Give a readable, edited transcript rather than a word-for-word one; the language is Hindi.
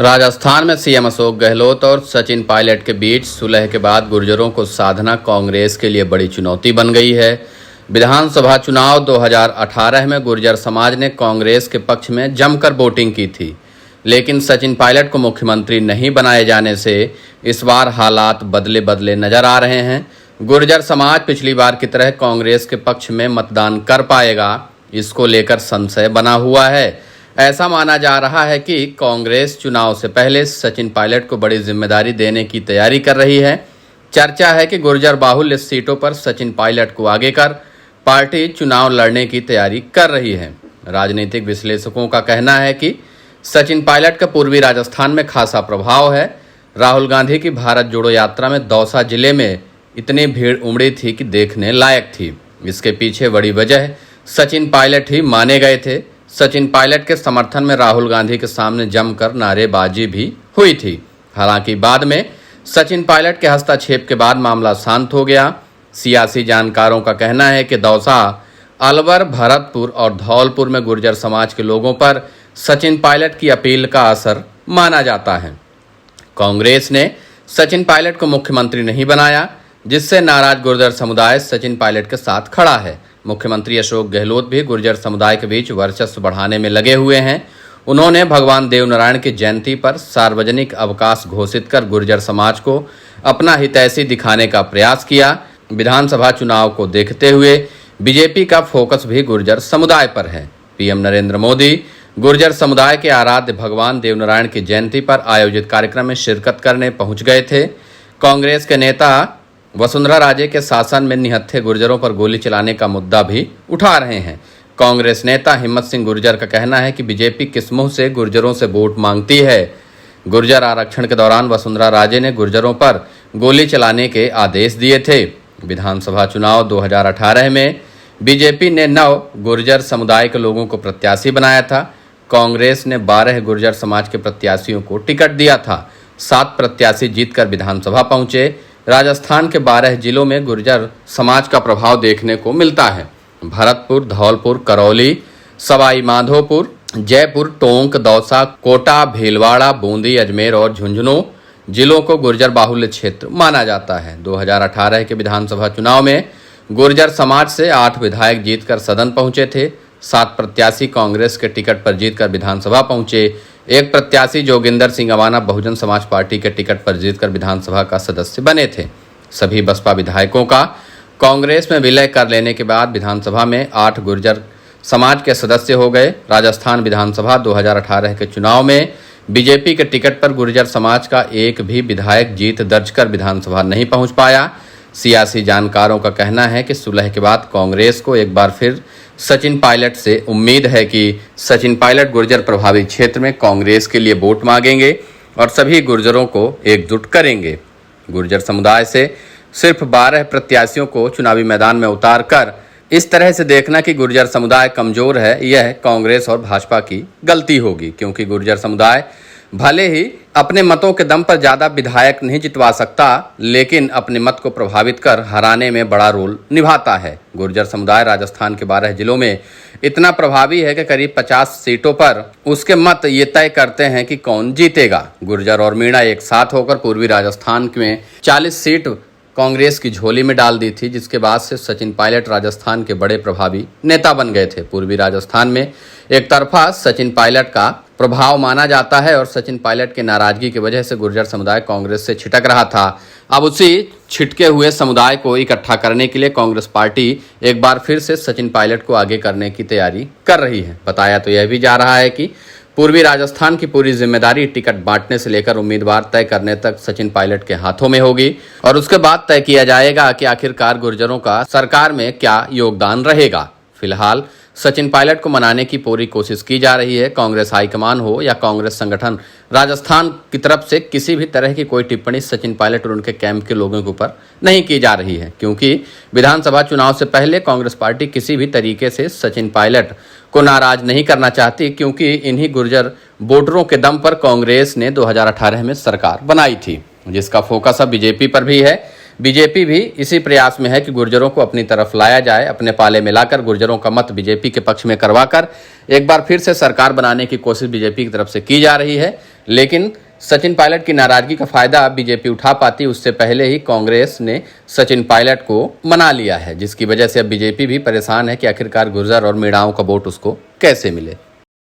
राजस्थान में सीएम अशोक गहलोत और सचिन पायलट के बीच सुलह के बाद गुर्जरों को साधना कांग्रेस के लिए बड़ी चुनौती बन गई है। विधानसभा चुनाव 2018 में गुर्जर समाज ने कांग्रेस के पक्ष में जमकर वोटिंग की थी, लेकिन सचिन पायलट को मुख्यमंत्री नहीं बनाए जाने से इस बार हालात बदले बदले नजर आ रहे हैं। गुर्जर समाज पिछली बार की तरह कांग्रेस के पक्ष में मतदान कर पाएगा, इसको लेकर संशय बना हुआ है। ऐसा माना जा रहा है कि कांग्रेस चुनाव से पहले सचिन पायलट को बड़ी जिम्मेदारी देने की तैयारी कर रही है। चर्चा है कि गुर्जर बाहुल्य सीटों पर सचिन पायलट को आगे कर पार्टी चुनाव लड़ने की तैयारी कर रही है। राजनीतिक विश्लेषकों का कहना है कि सचिन पायलट का पूर्वी राजस्थान में खासा प्रभाव है। राहुल गांधी की भारत जोड़ो यात्रा में दौसा जिले में इतनी भीड़ उमड़ी थी कि देखने लायक थी। इसके पीछे बड़ी वजह सचिन पायलट ही माने गए थे। सचिन पायलट के समर्थन में राहुल गांधी के सामने जमकर नारेबाजी भी हुई थी। हालांकि बाद में सचिन पायलट के हस्तक्षेप के बाद मामला शांत हो गया। सियासी जानकारों का कहना है कि दौसा, अलवर, भरतपुर और धौलपुर में गुर्जर समाज के लोगों पर सचिन पायलट की अपील का असर माना जाता है। कांग्रेस ने सचिन पायलट को मुख्यमंत्री नहीं बनाया, जिससे नाराज गुर्जर समुदाय सचिन पायलट के साथ खड़ा है। मुख्यमंत्री अशोक गहलोत भी गुर्जर समुदाय के बीच वर्चस्व बढ़ाने में लगे हुए हैं। उन्होंने भगवान देवनारायण की जयंती पर सार्वजनिक अवकाश घोषित कर गुर्जर समाज को अपना हितैषी दिखाने का प्रयास किया। विधानसभा चुनाव को देखते हुए बीजेपी का फोकस भी गुर्जर समुदाय पर है। पीएम नरेंद्र मोदी गुर्जर समुदाय के आराध्य भगवान देवनारायण की जयंती पर आयोजित कार्यक्रम में शिरकत करने पहुंच गए थे। कांग्रेस के नेता वसुंधरा राजे के शासन में निहत्थे गुर्जरों पर गोली चलाने का मुद्दा भी उठा रहे हैं। कांग्रेस नेता हिम्मत सिंह गुर्जर का कहना है कि बीजेपी किस मुंह से गुर्जरों से वोट मांगती है। गुर्जर आरक्षण के दौरान वसुंधरा राजे ने गुर्जरों पर गोली चलाने के आदेश दिए थे। विधानसभा चुनाव 2018 में बीजेपी ने 9 गुर्जर समुदाय के लोगों को प्रत्याशी बनाया था। कांग्रेस ने 12 गुर्जर समाज के प्रत्याशियों को टिकट दिया था। 7 प्रत्याशी जीतकर विधानसभा पहुंचे। राजस्थान के 12 जिलों में गुर्जर समाज का प्रभाव देखने को मिलता है। भरतपुर, धौलपुर, करौली, सवाई माधोपुर, जयपुर, टोंक, दौसा, कोटा, भीलवाड़ा, बूंदी, अजमेर और झुंझुनू जिलों को गुर्जर बाहुल्य क्षेत्र माना जाता है। 2018 के विधानसभा चुनाव में गुर्जर समाज से 8 विधायक जीतकर सदन पहुंचे थे। 7 प्रत्याशी कांग्रेस के टिकट पर जीतकर विधानसभा पहुंचे। 1 प्रत्याशी जोगिंदर सिंह अवाना बहुजन समाज पार्टी के टिकट पर जीतकर विधानसभा का सदस्य बने थे। सभी बसपा विधायकों का कांग्रेस में विलय कर लेने के बाद विधानसभा में 8 गुर्जर समाज के सदस्य हो गए। राजस्थान विधानसभा 2018 के चुनाव में बीजेपी के टिकट पर गुर्जर समाज का एक भी विधायक जीत दर्ज कर विधानसभा नहीं पहुंच पाया। सियासी जानकारों का कहना है कि सुलह के बाद कांग्रेस को एक बार फिर सचिन पायलट से उम्मीद है कि सचिन पायलट गुर्जर प्रभावित क्षेत्र में कांग्रेस के लिए वोट मांगेंगे और सभी गुर्जरों को एकजुट करेंगे। गुर्जर समुदाय से सिर्फ 12 प्रत्याशियों को चुनावी मैदान में उतार कर इस तरह से देखना कि गुर्जर समुदाय कमजोर है, यह कांग्रेस और भाजपा की गलती होगी, क्योंकि गुर्जर समुदाय भले ही अपने मतों के दम पर ज्यादा विधायक नहीं जितवा सकता, लेकिन अपने मत को प्रभावित कर हराने में बड़ा रोल निभाता है। गुर्जर समुदाय राजस्थान के 12 जिलों में इतना प्रभावी है कि करीब 50 सीटों पर उसके मत ये तय करते हैं कि कौन जीतेगा। गुर्जर और मीणा एक साथ होकर पूर्वी राजस्थान में 40 सीट कांग्रेस की झोली में डाल दी थी, जिसके बाद से सचिन पायलट राजस्थान के बड़े प्रभावी नेता बन गए थे। पूर्वी राजस्थान में एक तरफा सचिन पायलट का प्रभाव माना जाता है और सचिन पायलट की नाराजगी की वजह से गुर्जर समुदाय कांग्रेस से छिटक रहा था। अब उसी छिटके हुए समुदाय को इकट्ठा करने के लिए कांग्रेस पार्टी एक बार फिर से सचिन पायलट को आगे करने की तैयारी कर रही है। बताया तो यह भी जा रहा है कि पूर्वी राजस्थान की पूरी जिम्मेदारी टिकट बांटने से लेकर उम्मीदवार तय करने तक सचिन पायलट के हाथों में होगी और उसके बाद तय किया जाएगा कि आखिरकार गुर्जरों का सरकार में क्या योगदान रहेगा। फिलहाल सचिन पायलट को मनाने की पूरी कोशिश की जा रही है। कांग्रेस हाईकमान हो या कांग्रेस संगठन, राजस्थान की तरफ से किसी भी तरह की कोई टिप्पणी सचिन पायलट और उनके कैंप के लोगों के ऊपर नहीं की जा रही है, क्योंकि विधानसभा चुनाव से पहले कांग्रेस पार्टी किसी भी तरीके से सचिन पायलट को नाराज नहीं करना चाहती, क्योंकि इन्हीं गुर्जर वोटरों के दम पर कांग्रेस ने 2018 में सरकार बनाई थी, जिसका फोकस अब बीजेपी पर भी है। बीजेपी भी इसी प्रयास में है कि गुर्जरों को अपनी तरफ लाया जाए, अपने पाले में लाकर गुर्जरों का मत बीजेपी के पक्ष में करवाकर एक बार फिर से सरकार बनाने की कोशिश बीजेपी की तरफ से की जा रही है। लेकिन सचिन पायलट की नाराजगी का फायदा बीजेपी उठा पाती उससे पहले ही कांग्रेस ने सचिन पायलट को मना लिया है, जिसकी वजह से अब बीजेपी भी परेशान है कि आखिरकार गुर्जर और मीणाओं का वोट उसको कैसे मिले।